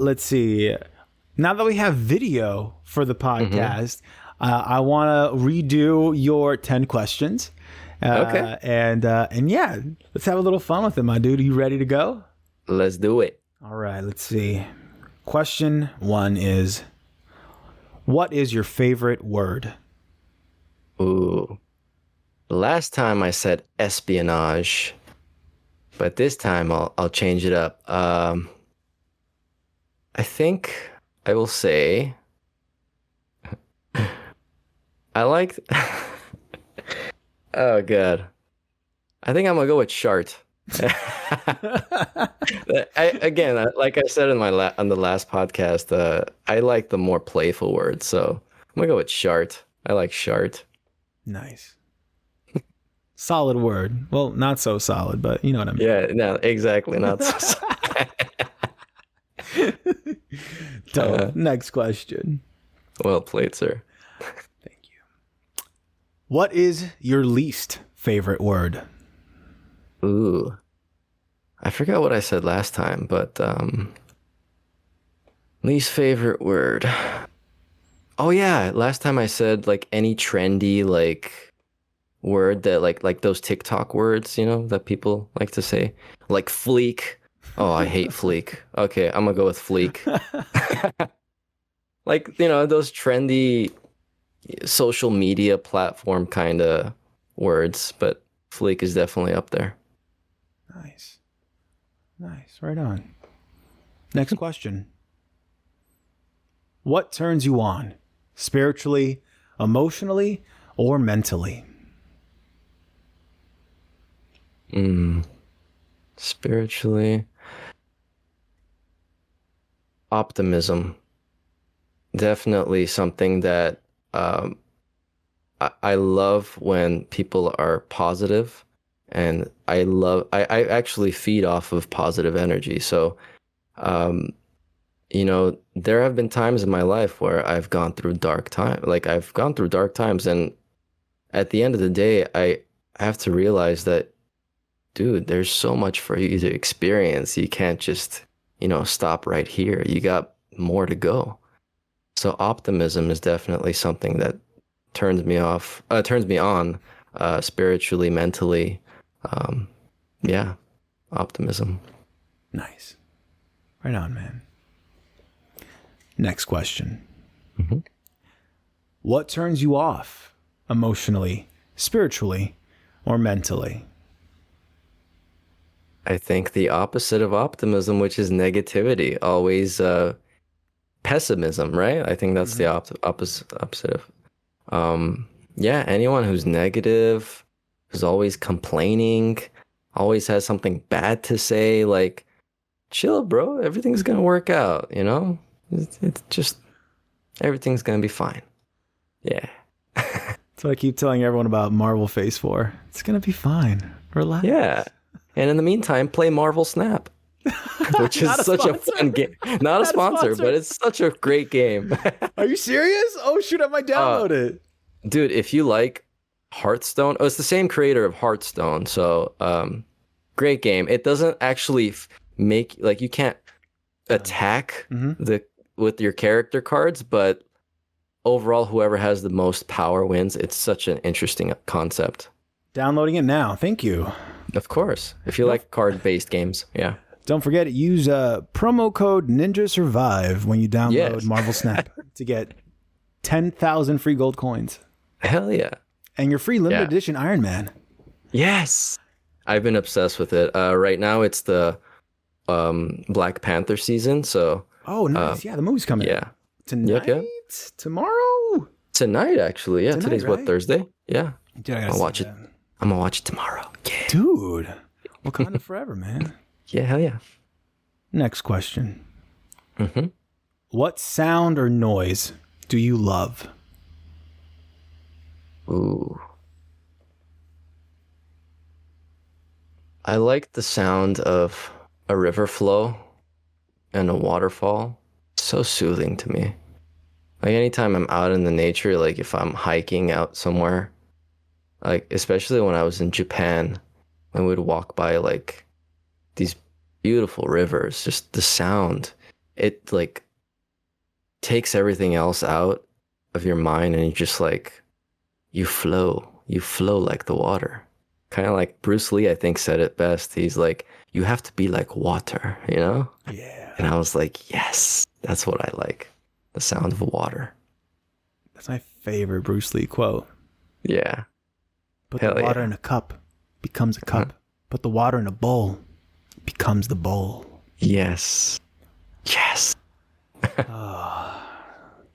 let's see. Now that we have video for the podcast, I want to redo your 10 questions. Okay. And yeah, let's have a little fun with it, my dude. Are you ready to go? Let's do it. All right, let's see. Question 1 is, what is your favorite word? Ooh. Last time I said espionage, but this time I'll change it up. I think I will say I like. Oh god, I think I'm gonna go with shart. Like I said in on the last podcast, I like the more playful words, so I'm gonna go with shart. I like shart. Nice. Solid word. Well, not so solid, but you know what I mean. Yeah, no, exactly. Not so solid. Next question. Well played, sir. Thank you. What is your least favorite word? Ooh. I forgot what I said last time, but least favorite word. Oh yeah, last time I said like any trendy like word that like those TikTok words, you know, that people like to say, like fleek. Oh, I hate fleek. Okay, I'm gonna go with fleek. Like, you know, those trendy social media platform kind of words, but fleek is definitely up there. Nice. Right on. Next question. What turns you on? Spiritually, emotionally, or mentally? Spiritually. Optimism. Definitely something that I love when people are positive, and I actually feed off of positive energy. So, you know, there have been times in my life where I've gone through dark times, and at the end of the day, I have to realize that, dude, there's so much for you to experience. You can't just, you know, stop right here. You got more to go. So optimism is definitely something that turns me on, spiritually, mentally. Yeah, optimism. Nice. Right on, man. Next question. What turns you off emotionally, spiritually, or mentally? I think the opposite of optimism, which is negativity, always pessimism, right? I think that's the opposite of. Yeah, anyone who's negative, who's always complaining, always has something bad to say, like, chill, bro. Everything's gonna work out, you know? It's just, everything's gonna be fine. Yeah. That's what I keep telling everyone about Marvel Phase 4. It's gonna be fine. Relax. Yeah. And in the meantime, play Marvel Snap, which is such a fun game. Not a sponsor, but it's such a great game. Are you serious? Oh, shoot, I might download it. Dude, if you like Hearthstone, it's the same creator of Hearthstone. So, great game. It doesn't actually make, like, you can't attack with your character cards, but overall, whoever has the most power wins. It's such an interesting concept. Downloading it now. Thank you. Of course. If you like card-based games, yeah. Don't forget, use promo code Ninja Survive when you download Marvel Snap to get 10,000 free gold coins. Hell yeah. And your free limited edition Iron Man. Yes. I've been obsessed with it. Right now, it's the Black Panther season, so... Oh, nice. Yeah, the movie's coming. Yeah. Tonight? Yep. Tomorrow? Tonight, actually. Yeah, today's right? what, Thursday? Yeah. Dude, I'll watch it. I'm gonna watch it tomorrow. Yeah. Dude, Wakanda forever, man. Yeah, hell yeah. Next question. What sound or noise do you love? Ooh. I like the sound of a river flow and a waterfall. It's so soothing to me. Like anytime I'm out in the nature, like if I'm hiking out somewhere, like especially when I was in Japan, and we'd walk by like these beautiful rivers, just the sound it like takes everything else out of your mind, and you just like you flow like the water. Kind of like Bruce Lee, I think, said it best. He's like, you have to be like water, you know? Yeah. And I was like, yes, that's what I like. The sound of water. That's my favorite Bruce Lee quote. Yeah. Put Hell the water yeah. in a cup, becomes a cup. Put the water in a bowl, becomes the bowl. Yes. Yes.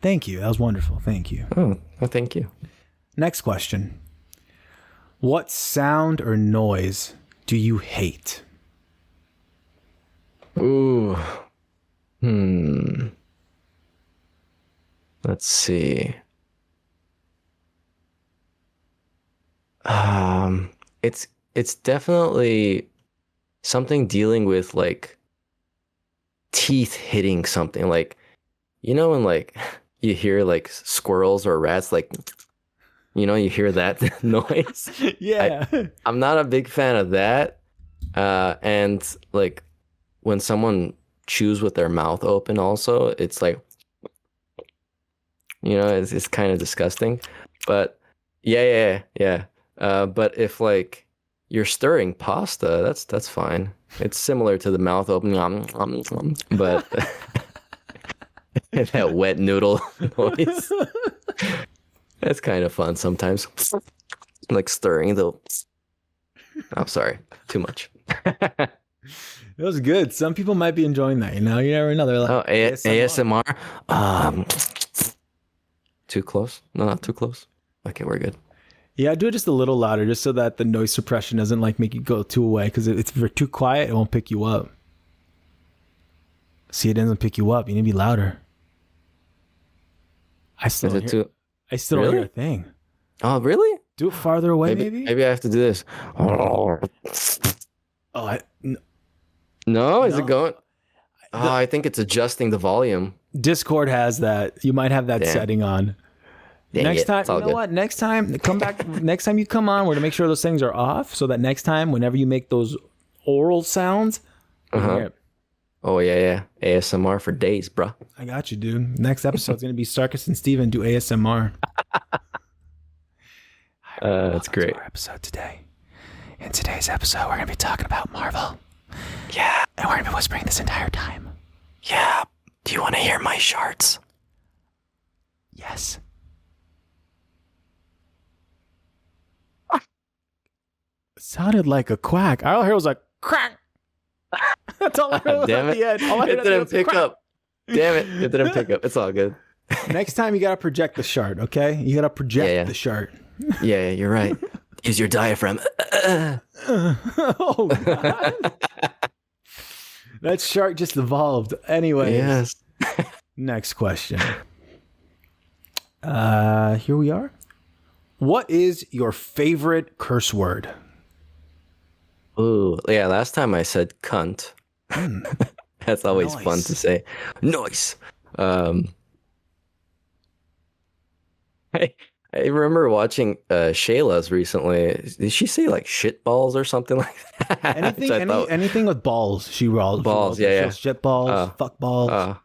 Thank you. That was wonderful. Thank you. Oh, well, thank you. Next question. What sound or noise do you hate? Ooh. Let's see. It's definitely something dealing with like teeth hitting something. Like, you know, when like you hear like squirrels or rats, like, you know, you hear that noise. Yeah. I'm not a big fan of that. And like when someone chews with their mouth open also, it's like, you know, it's kind of disgusting. But yeah. But if like you're stirring pasta, that's fine. It's similar to the mouth open, but that wet noodle noise. That's kind of fun sometimes. Like stirring the. I'm sorry, too much. It was good. Some people might be enjoying that, you know? You never know. They're like, oh, ASMR. Too close? No, not too close. Okay, we're good. Yeah, do it just a little louder, just so that the noise suppression doesn't like make you go too away. Because if you're too quiet, it won't pick you up. See, it doesn't pick you up. You need to be louder. I still don't hear a thing. Oh, really? Do it farther away, maybe? Maybe I have to do this. No, is it going? I think it's adjusting the volume. Discord has that. You might have that setting on. Next time, you know what? Next time, come back. Next time you come on, we're gonna make sure those things are off, so that next time, whenever you make those oral sounds, oh yeah, ASMR for days, bro. I got you, dude. Next episode's gonna be Sarkis and Steven do ASMR. That's great. Our episode today. In today's episode, we're gonna be talking about Marvel. Yeah, and we're gonna be whispering this entire time. Yeah. Do you want to hear my sharts? Yes. It sounded like a quack. All I heard was like crack. That's all I heard at the end. It didn't pick up. Damn it. It didn't pick up. It's all good. Next time you gotta project the shart, okay? You gotta project the shart. Yeah, you're right. Use your diaphragm. Oh, God. That shark just evolved. Anyway. Yes. Next question. Here we are. What is your favorite curse word? Ooh, yeah. Last time I said cunt. That's always fun to say. Nice. I remember watching Shayla's recently. Did she say like shit balls or something like that? Anything with balls. She rolls. Balls, yeah. Shit balls, fuck balls.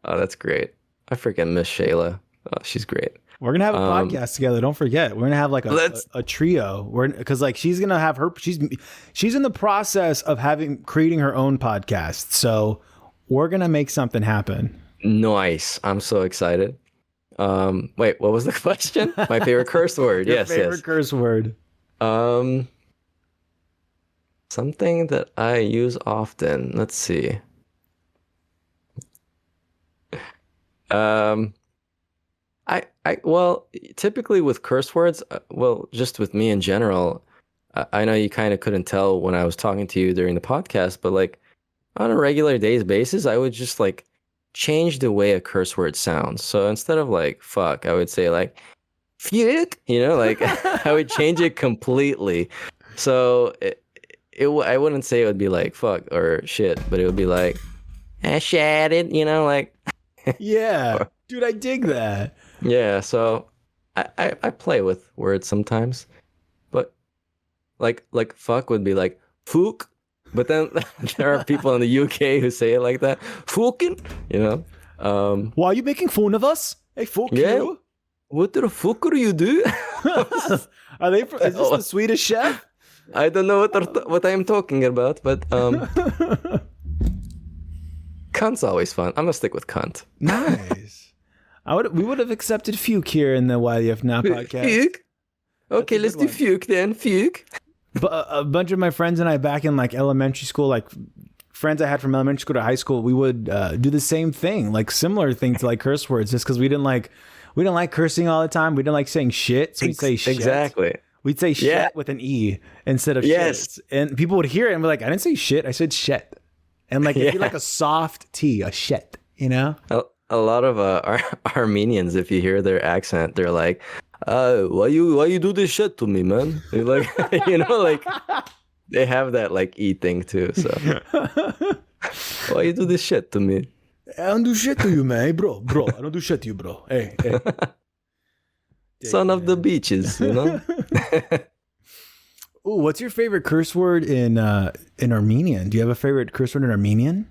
Oh, that's great. I freaking miss Shayla. Oh, she's great. We're gonna have a podcast together. Don't forget. We're gonna have like a trio. Because like she's gonna have her. She's in the process of creating her own podcast. So we're gonna make something happen. Nice. I'm so excited. Wait, what was the question? My favorite curse word. Your favorite curse word. Something that I use often. Let's see. Well, typically with curse words, just with me in general, I know you kind of couldn't tell when I was talking to you during the podcast, but like on a regular days basis, I would just like change the way a curse word sounds. So instead of like fuck, I would say like fuck, you know, like I would change it completely. So I wouldn't say it would be like fuck or shit, but it would be like shit it, you know, like yeah. Dude, I dig that. Yeah, so I play with words sometimes. But like fuck would be like fook. But then there are people in the UK who say it like that. Fucking, you know. Why are you making fun of us? Hey, fuck you. What the fuck are you do? Are they? Is this the Swedish chef? I don't know what I'm talking about, but cunt's always fun. I'm gonna stick with cunt. Nice. We would have accepted fuke here in the YDF Now podcast. Fuke. Okay, let's do fuke then. Fuke. But a bunch of my friends and I back in like elementary school, like friends I had from elementary school to high school, we would do the same thing, like similar things to like curse words, just because we didn't like cursing all the time. We didn't like saying shit, so we'd say shit. Exactly. We'd say shit with an E instead of shit. And people would hear it and be like, I didn't say shit, I said shit. And like it'd be like a soft T, a shit, you know? A lot of Armenians, if you hear their accent, they're like, why you do this shit to me, man? They're like, you know, like they have that like E thing too. So why you do this shit to me? I don't do shit to you, man. Hey, bro, I don't do shit to you, bro. Hey. Son of the beaches, you know. Ooh, what's your favorite curse word in Armenian? Do you have a favorite curse word in Armenian?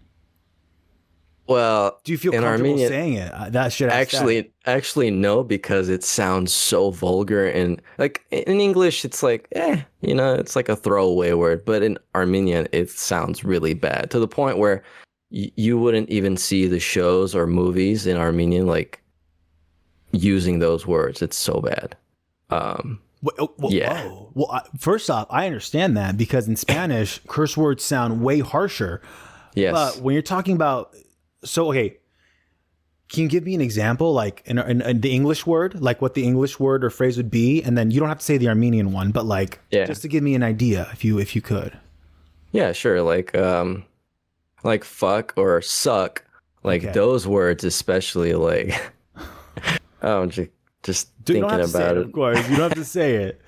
Well, do you feel comfortable Armenian, saying it? That should actually no, because it sounds so vulgar, and like in English, it's like you know, it's like a throwaway word, but in Armenian, it sounds really bad to the point where you wouldn't even see the shows or movies in Armenian like using those words. It's so bad. Yeah. Well, first off, I understand that because in Spanish, curse words sound way harsher. Yes. But when you're talking about, okay, can you give me an example, like in the English word, like what the English word or phrase would be, and then you don't have to say the Armenian one, but like just to give me an idea, if you could. Yeah, sure. Like fuck or suck, like those words especially, like. Oh, just thinking about it. Of course, you don't have to say it.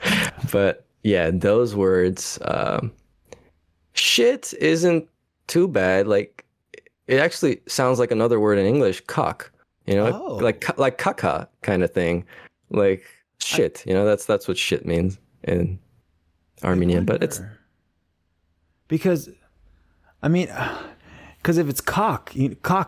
But yeah, those words. Shit isn't too bad. Like it actually sounds like another word in English, cock. You know, like caca kind of thing. Like shit. You know, that's what shit means in Armenian. But it's because, I mean. Because if it's cock,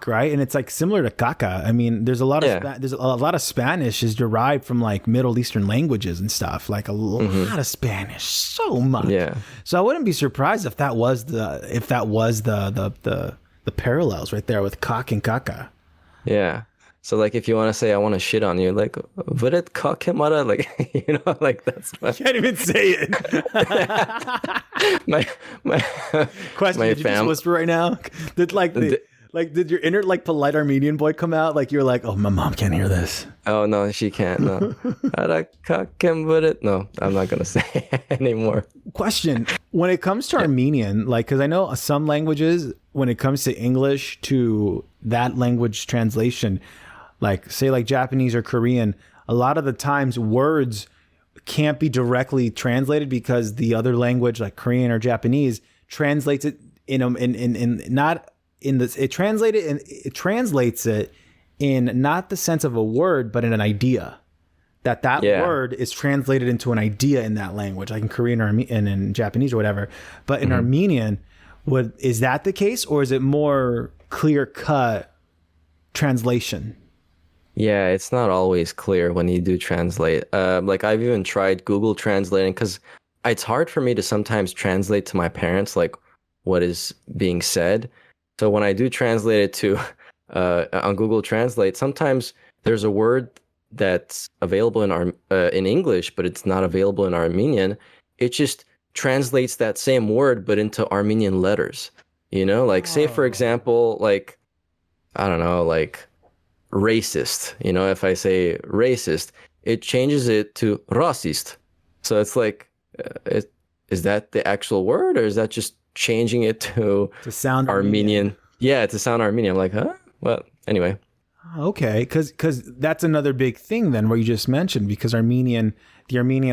right, and it's like similar to caca. I mean, there's a lot of Spanish is derived from like Middle Eastern languages and stuff. Like a lot of Spanish, so much. Yeah. So I wouldn't be surprised if that was the parallels right there with cock and caca. Yeah. So like if you want to say I want to shit on you, like vuret kakemara, like you know, like that's I can't even say it. my question. Did you just whisper right now? Did did your inner like polite Armenian boy come out? Like you're like, oh, my mom can't hear this. Oh no, she can't. No, no, I'm not gonna say it anymore. Question: when it comes to Armenian, like, because I know some languages, when it comes to English to that language translation, like say like Japanese or Korean, a lot of the times words can't be directly translated because the other language, like Korean or Japanese, translates it it translates it in not the sense of a word, but in an idea. That word is translated into an idea in that language, like in Korean and in Japanese or whatever. But in Armenian, is that the case, or is it more clear cut translation? Yeah, it's not always clear when you do translate. Like I've even tried Google translating because it's hard for me to sometimes translate to my parents like what is being said. So when I do translate it to on Google Translate, sometimes there's a word that's available in English, but it's not available in Armenian. It just translates that same word, but into Armenian letters. You know, like say for example, like I don't know, like racist. You know, if I say racist, it changes it to racist. So it's like, is that the actual word, or is that just changing it to sound Armenian? Yeah, to sound Armenian. I'm like, huh? Well, anyway. Okay, because that's another big thing then, where you just mentioned, because the Armenian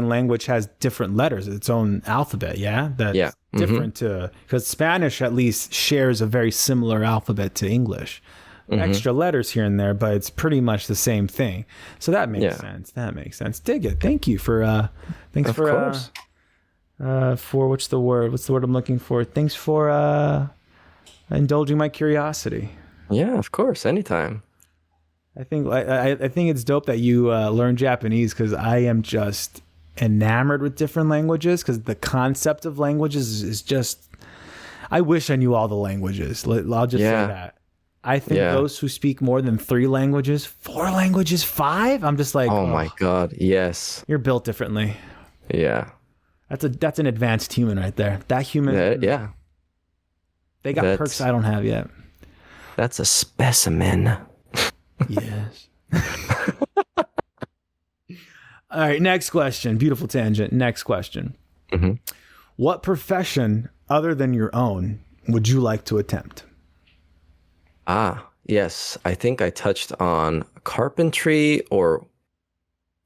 language has different letters, its own alphabet. Yeah, that's different to, because Spanish at least shares a very similar alphabet to English. Extra letters here and there, but it's pretty much the same thing. So that makes sense. That makes sense. Dig it. Thank you for For what's the word? What's the word I'm looking for? Thanks for indulging my curiosity. Yeah, of course, anytime. I think it's dope that you learn Japanese, because I am just enamored with different languages, because the concept of languages is just. I wish I knew all the languages. I'll just say that. I think those who speak more than 3 languages, 4 languages, 5, I'm just like, oh my God, yes. You're built differently. Yeah. That's an advanced human right there. That human. Yeah. They got perks I don't have yet. That's a specimen. Yes. All right, next question. Beautiful tangent. Next question. Mm-hmm. What profession other than your own would you like to attempt? Yes. I think I touched on carpentry or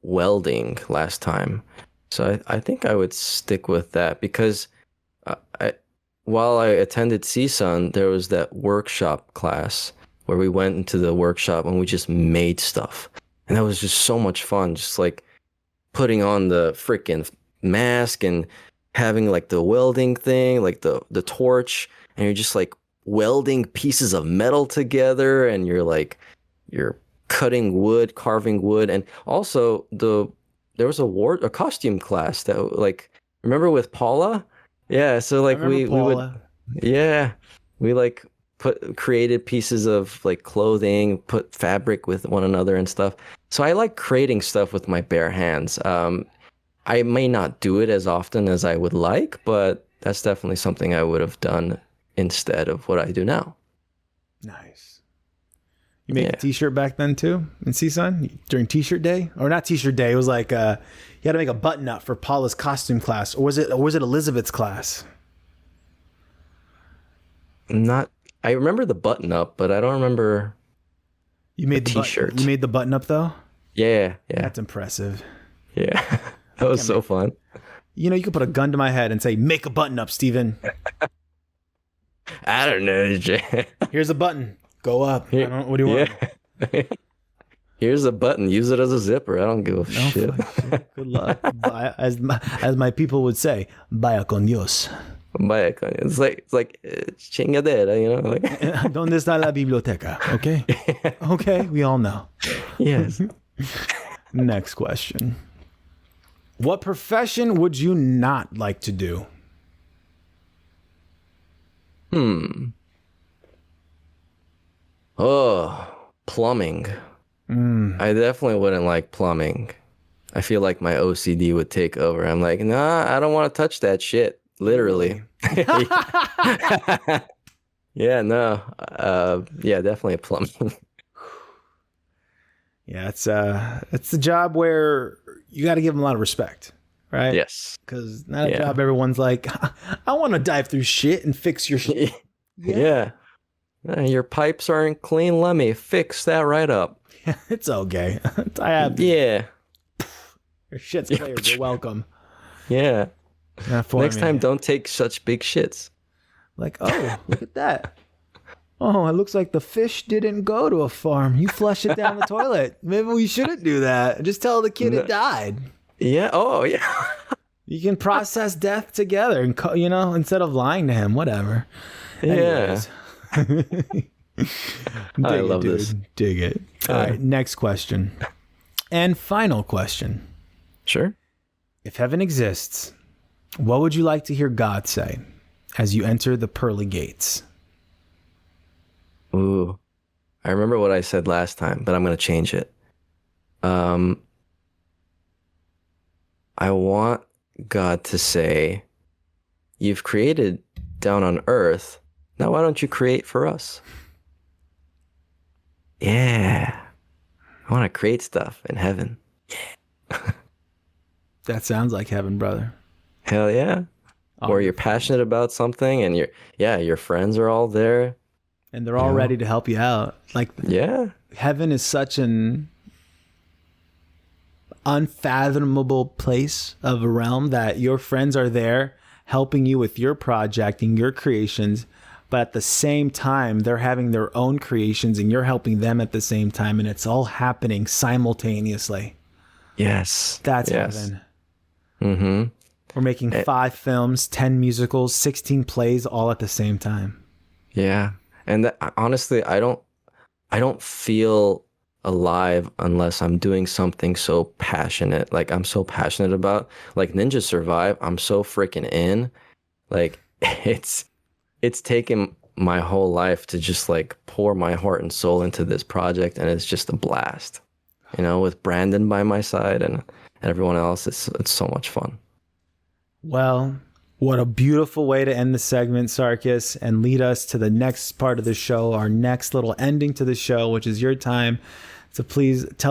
welding last time. So I think I would stick with that, because while I attended CSUN, there was that workshop class where we went into the workshop and we just made stuff. And that was just so much fun. Just like putting on the freaking mask and having like the welding thing, like the torch, and you're just like welding pieces of metal together, and you're cutting wood, carving wood. And also there was a costume class that, like, remember with Paula? Yeah, so like we would, yeah, we like created pieces of like clothing, put fabric with one another and stuff. So I like creating stuff with my bare hands. I may not do it as often as I would like, but that's definitely something I would have done instead of what I do now. Nice. You made a t-shirt back then too in CSUN during t-shirt day? Or not t-shirt day, it was like you had to make a button up for Paula's costume class, or was it Elizabeth's class? I remember the button up, but I don't remember. You made the t-shirt. You made the button up though? Yeah. That's impressive. Yeah. That was so fun. You could put a gun to my head and say, "Make a button up, Steven." I don't know, Jay. Here's a button. Go up. What do you want? Here's a button. Use it as a zipper. I don't give a shit. Good luck. As my people would say, vaya con Dios. Vaya con Dios. It's like chingadera, like. ¿Dónde está la biblioteca? Okay. Okay, we all know. Yes. Next question. What profession would you not like to do? Oh, plumbing. I definitely wouldn't like plumbing. I feel like my OCD would take over. I'm like, nah, I don't want to touch that shit. Literally. Yeah, no. Yeah, definitely plumbing. Yeah, it's the job where you got to give them a lot of respect, right? Yes. Because not a job everyone's like, I want to dive through shit and fix your shit. Yeah. Your pipes aren't clean. Let me fix that right up. It's okay. I have. Yeah. Your shit's clear. You're welcome. Yeah. Next time, me. don't take such big shits. Like, oh, look at that. Oh, it looks like the fish didn't go to a farm. You flushed it down the toilet. Maybe we shouldn't do that. Just tell the kid it died. Yeah. Oh, yeah. You can process death together, and instead of lying to him. Whatever. Yeah. I love this. Dig it. All right. Next question, and final question. Sure. If heaven exists, what would you like to hear God say as you enter the pearly gates? Ooh, I remember what I said last time, but I'm going to change it. I want God to say, "You've created down on earth. Now why don't you create for us?" Yeah. I want to create stuff in heaven. Yeah. That sounds like heaven, brother. Hell yeah. Or you're passionate about something and your friends are all there. And they're all ready to help you out. Like, heaven is such an unfathomable place of a realm that your friends are there helping you with your project and your creations. But at the same time, they're having their own creations and you're helping them at the same time. And it's all happening simultaneously. Yes. That's heaven. Mm-hmm. We're making 5 films, 10 musicals, 16 plays all at the same time. Yeah. And honestly, I don't feel alive unless I'm doing something so passionate. Like I'm so passionate about, like Ninja Survive. I'm so freaking in. Like it's taken my whole life to just like pour my heart and soul into this project, and it's just a blast. You know, with Brandon by my side and everyone else, it's so much fun. Well, what a beautiful way to end the segment, Sarkis, and lead us to the next part of the show, our next little ending to the show, which is your time to please tell